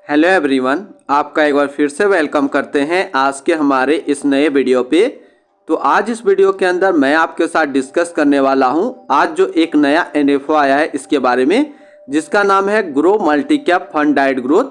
Hello everyone, आपका एक बार फिर से वेलकम करते हैं आज के हमारे इस नए वीडियो पे। तो आज इस वीडियो के अंदर मैं आपके साथ डिस्कस करने वाला हूं आज जो एक नया एनएफओ आया है इसके बारे में, जिसका नाम है grow multi cap fund diet growth.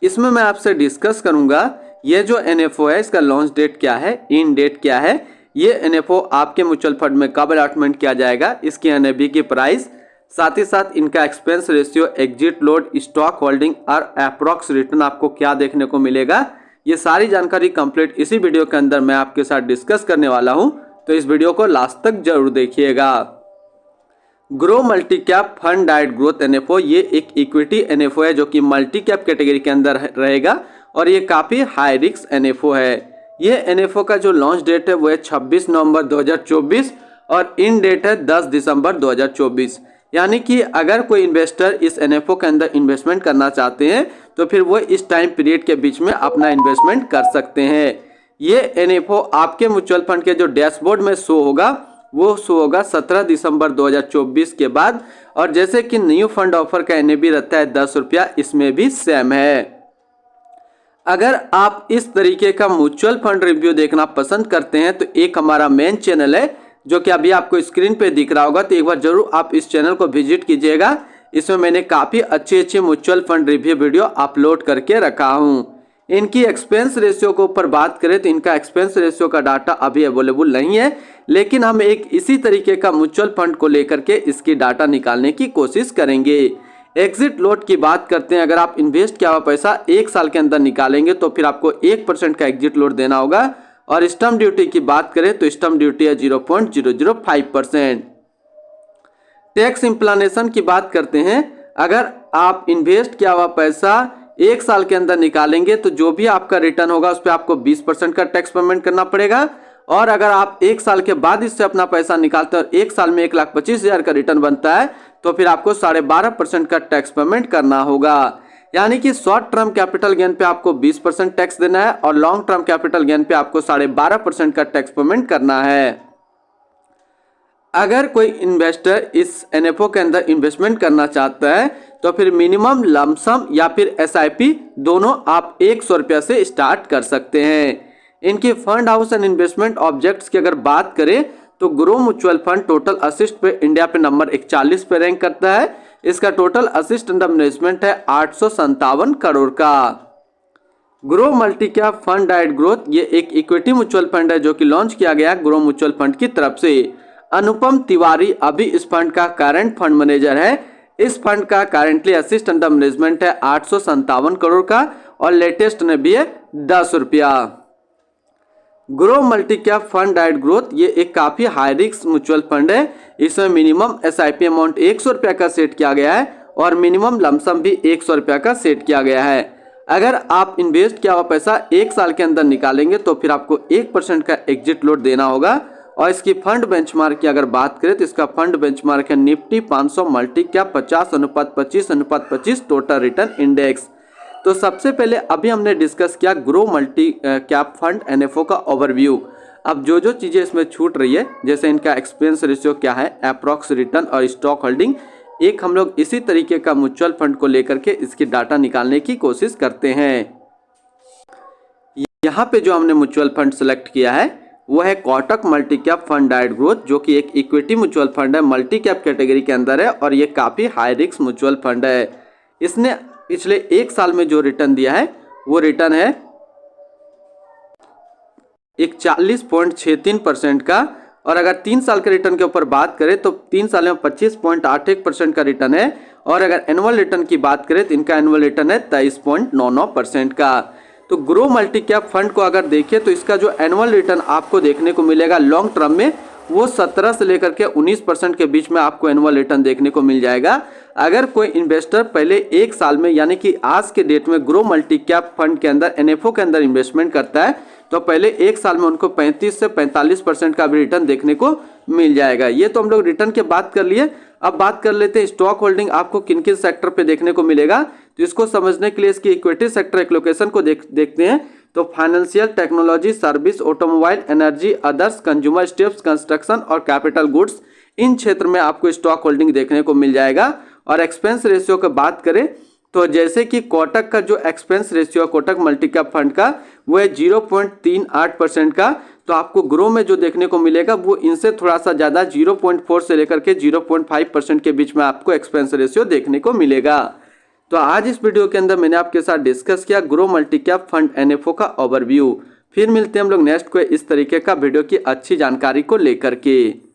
इसमें मैं आपसे डिस्कस करूंगा ये जो एनएफओ है इसका लॉन्च डेट क्या है, इन डेट क्या है, ये एनएफओ आपके म्यूचुअल फंड में कब अलॉटमेंट किया जाएगा, इसकी एनएबी की प्राइस, साथ ही साथ इनका expense ratio, exit load, stock holding और अप्रॉक्स रिटर्न आपको क्या देखने को मिलेगा, ये सारी जानकारी कंप्लीट इसी वीडियो के अंदर मैं आपके साथ डिस्कस करने वाला हूं। तो इस वीडियो को लास्ट तक जरूर देखिएगा। Grow multi cap fund diet growth NFO ये एक इक्विटी एनएफओ है जो कि मल्टी कैप कैटेगरी के अंदर रहेगा और ये काफी हाई रिस्क एनएफओ है। ये एनएफओ का जो लॉन्च डेट है वो है 26 नवंबर 2024 और इन डेट है 10 दिसंबर 2024। यानी कि अगर कोई इन्वेस्टर इस एनएफओ के अंदर इन्वेस्टमेंट करना चाहते हैं तो फिर वो इस टाइम पीरियड के बीच में अपना इन्वेस्टमेंट कर सकते हैं। ये एनएफओ आपके म्यूचुअल फंड के जो डैशबोर्ड में शो होगा वो शो होगा 17 दिसंबर 2024 के बाद। और जैसे कि न्यू फंड ऑफर का एनएबी रहता है 10 रुपया, इसमें भी सेम है। अगर आप इस तरीके का म्यूचुअल फंड रिव्यू देखना पसंद करते हैं तो एक हमारा मेन चैनल है जो कि अभी आपको स्क्रीन पे दिख रहा होगा, तो एक बार जरूर आप इस चैनल को विजिट कीजिएगा। इसमें मैंने काफ़ी अच्छे mutual fund review video upload करके रखा हूँ। इनकी एक्सपेंस रेशियो के ऊपर बात करें तो इनका एक्सपेंस रेशियो का डाटा अभी अवेलेबल नहीं है, लेकिन हम एक इसी तरीके का म्यूचुअल फंड को लेकर के इसकी डाटा निकालने की कोशिश करेंगे। एग्जिट लोड की बात करते हैं, अगर आप इन्वेस्ट किया हुआ पैसा 1 साल के अंदर निकालेंगे तो फिर आपको 1% का एग्जिट लोड देना होगा। और स्टम्प ड्यूटी की बात करें तो स्टम्प ड्यूटी है 0.005%। टैक्स इंप्लानेशन की बात करते हैं, अगर आप इन्वेस्ट किया हुआ पैसा 1 साल के अंदर निकालेंगे तो जो भी आपका रिटर्न होगा उस पर आपको 20% का टैक्स पेमेंट करना पड़ेगा। और अगर आप 1 साल के बाद इससे अपना पैसा निकालते हैं और 1 साल में 1,25,000 का रिटर्न बनता है तो फिर आपको 12.5% का टैक्स पेमेंट करना होगा। यानी कि शॉर्ट टर्म कैपिटल गेन पे आपको 20% टैक्स देना है और लॉन्ग टर्म कैपिटल गेन पे आपको 12.5% का टैक्स पेमेंट करना है। अगर कोई इन्वेस्टर इस एनएफओ के अंदर इन्वेस्टमेंट करना चाहता है तो फिर मिनिमम लमसम या फिर एसआईपी दोनों आप 100 रुपया से स्टार्ट कर सकते हैं। इनकी fund house and investment objects की अगर बात करें तो grow mutual fund total assist पे इंडिया पे नंबर 41 पे रैंक करता है। इसका टोटल असिस्ट अंडर मैनेजमेंट है 857 करोड़ का। Grow multi cap fund diet growth ये एक इक्विटी म्यूचुअल फंड है जो कि लॉन्च किया गया ग्रो म्यूचुअल फंड की तरफ से। अनुपम तिवारी अभी इस फंड का करंट फंड मैनेजर है। इस फंड का करंटली असिस्ट अंडर मैनेजमेंट है 857 करोड़ का और लेटेस्ट ने भी है 10 रुपया। Grow multi cap fund diet growth ये एक काफी हाई रिस्क म्यूचुअल फंड है। इसमें मिनिमम एसआईपी अमाउंट 100 रुपया का सेट किया गया है और मिनिमम लमसम भी 100 रुपया का सेट किया गया है। अगर आप इन्वेस्ट किया हुआ पैसा 1 साल के अंदर निकालेंगे तो फिर आपको 1% का एग्जिट लोड देना होगा। और इसकी फंड बेंचमार्क की अगर बात करें तो इसका फंड बेंचमार्क है Nifty 500 multi cap 50:25:25 total return index. तो सबसे पहले अभी हमने डिस्कस किया grow multi cap fund NFO का ओवरव्यू। अब जो चीज़ें इसमें छूट रही है, जैसे इनका एक्सपेंस रेशियो क्या है, अप्रॉक्स रिटर्न और स्टॉक होल्डिंग, एक हम लोग इसी तरीके का म्यूचुअल फंड को लेकर के इसकी डाटा निकालने की कोशिश करते हैं। यहाँ पे जो हमने म्यूचुअल फंड सेलेक्ट किया है वो है Kotak multi cap fund diet growth, जो कि एक इक्विटी म्यूचुअल फंड है, मल्टी कैप कैटेगरी के अंदर है और ये काफ़ी हाई रिस्क म्यूचुअल फंड है। इसने पिछले 1 साल में जो रिटर्न दिया है वो रिटर्न है 41.63% का। और अगर 3 साल के रिटर्न के ऊपर बात करें तो 3 साल में 25.81% का रिटर्न है। और अगर एनुअल रिटर्न की बात करें तो इनका एनुअल रिटर्न है 23.99% का। तो ग्रो मल्टी कैप फंड को अगर देखें तो इसका जो एनुअल रिटर्न आपको देखने को मिलेगा लॉन्ग टर्म में वो 17 से लेकर के 19% के बीच में आपको एनुअल रिटर्न देखने को मिल जाएगा। अगर कोई इन्वेस्टर पहले 1 साल में यानी कि आज के डेट में ग्रो मल्टी कैप फंड के अंदर एनएफओ के अंदर इन्वेस्टमेंट करता है तो पहले 1 साल में उनको 35 से 45% का भी रिटर्न देखने को मिल जाएगा। ये तो हम लोग रिटर्न की बात कर लिए। अब बात कर लेते हैं स्टॉक होल्डिंग आपको किन किन सेक्टर पे देखने को मिलेगा। तो इसको समझने के लिए इसकी इक्विटी सेक्टर एलोकेशन को देखते हैं। तो financial, technology, service, automobile, energy, others, consumer steps, construction और कैपिटल गुड्स, इन क्षेत्र में आपको स्टॉक होल्डिंग देखने को मिल जाएगा। और एक्सपेंस रेशियो की बात करें तो जैसे कि कोटक का जो एक्सपेंस रेशियो है कोटक मल्टी कैप फंड का वो है 0.38% का, तो आपको ग्रो में जो देखने को मिलेगा वो इनसे थोड़ा सा ज़्यादा 0.4 से लेकर के 0.5% के बीच में आपको एक्सपेंस रेशियो देखने को मिलेगा। तो आज इस वीडियो के अंदर मैंने आपके साथ डिस्कस किया grow multi cap fund NFO का ओवरव्यू। फिर मिलते हैं हम लोग नेक्स्ट को इस तरीके का वीडियो की अच्छी जानकारी को लेकर के।